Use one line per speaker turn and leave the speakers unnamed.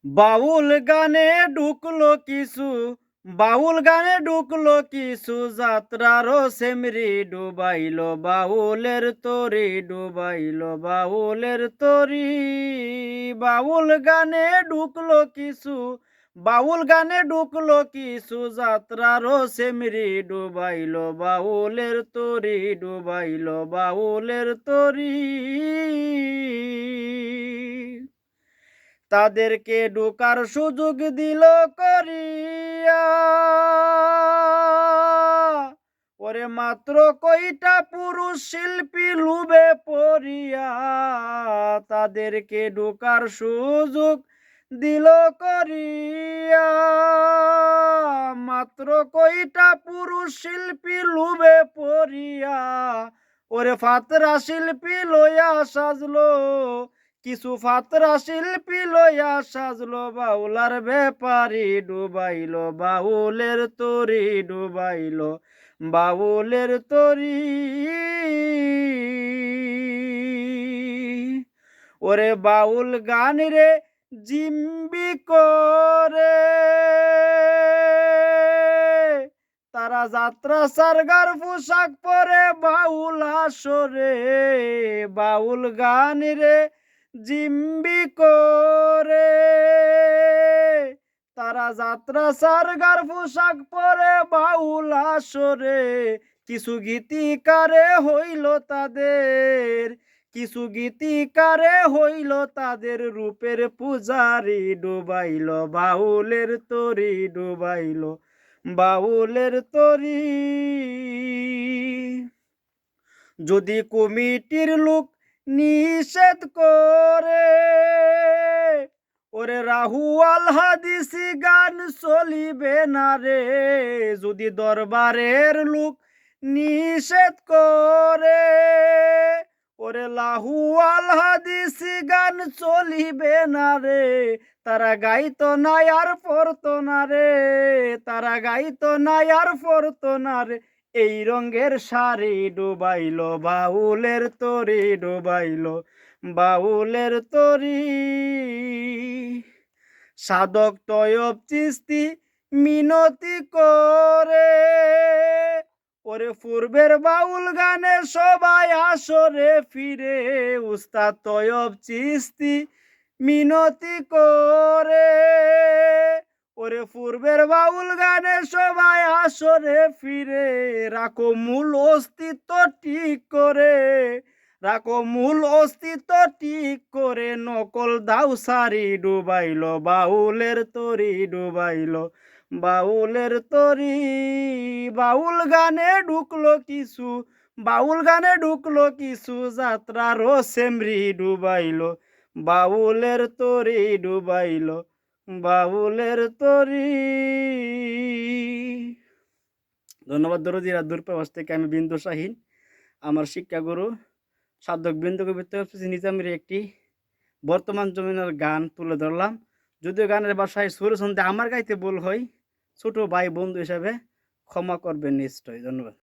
বাউল গানে ঢুকলো কিছু বাউল গানে ঢুকলো কিছু যাত্রার সেমরি ডুবাইলো বাউলের তরি ডুবাইলো বাউলের তরি বাউল গানে ঢুকলো কিছু বাউল গানে ঢুকলো কিছু যাত্রার সেমরি ডুবাইলো বাউলের তরি ডুবাইলো বাউলের তরি তাদেরকে ঢোকার সুযোগ দিল করিয়া ওরে মাত্র কয়টা পুরুষ শিল্পী লুবে পড়িয়া তাদেরকে ঢোকার সুযোগ দিল করিয়া মাত্র কয়টা পুরুষ শিল্পী লুবে পড়িয়া ওরে ফাতরা শিল্পী লইয়া সাজলো কিছু ফাতরা শিল্পী লইয়া সাজলো বাউলার ব্যাপারি ডুবাইলো বাউলের তরি ডুবাইলো বাউলের তরি ওরে বাউল গান রে জিম্বি করে তারা যাত্রা সারগার পোশাক পরে বাউল আসরে বাউল গান রে জিম্বি করে তারা যাত্রা সারগার পোশাক পরে বাউল আসরে কিছু গীতিকারে হইল তাদের কিছু গীতিকারে হইল তাদের রূপের পূজারি ডুবাইল বাউলের তরি ডুবাইল বাউলের তরি যদি কমিটির লোক নিষেধ করে ওরে রাহুয়াল হাদিসি গান চলিবে না রে যদি দরবারের লোক নিষেধ করে ওরে লাহুয়াল হাদিসি গান চলিবে না রে তারা গাইতো না আর পড়তো না রে তারা গাইতো না আর পড়তো না রে এই রঙের শাড়ি ডুবাইলো বাউলের তরি ডুবাইলো বাউলের তরি সাধক তয়ব চিস্তি মিনতি করে ওরে পূর্বের বাউল গানে সবাই আসরে ফিরে উস্তাদ তয়ব চিস্তি মিনতি করে ওরে পূর্বের বাউল গানে সবাই আসরে ফিরে রাখো মূল অস্তিত্ব ঠিক করে রাখো মূল অস্তিত্ব ঠিক করে নকল দাও সারি ডুবাইলো বাউলের তরি ডুবাইলো বাউলের তরি বাউল গানে ঢুকলো কিছু বাউল গানে ঢুকলো কিছু যাত্রার সেমরি ডুবাইলো বাউলের তরি ডুবাইলো বাউলের তরি। ধন্যবাদ দরজি রাত প্রবাস থেকে আমি বিন্দু শাহীন আমার শিক্ষাগুরু সাধক বিন্দু কবিতা নিজামের একটি বর্তমান জমিনের গান তুলে ধরলাম। যদিও গানের বাসায় সুর ছন্দে আমার গাইতে ভুল হয়, ছোট ভাই বন্ধু হিসাবে ক্ষমা করবেন নিশ্চয়। ধন্যবাদ।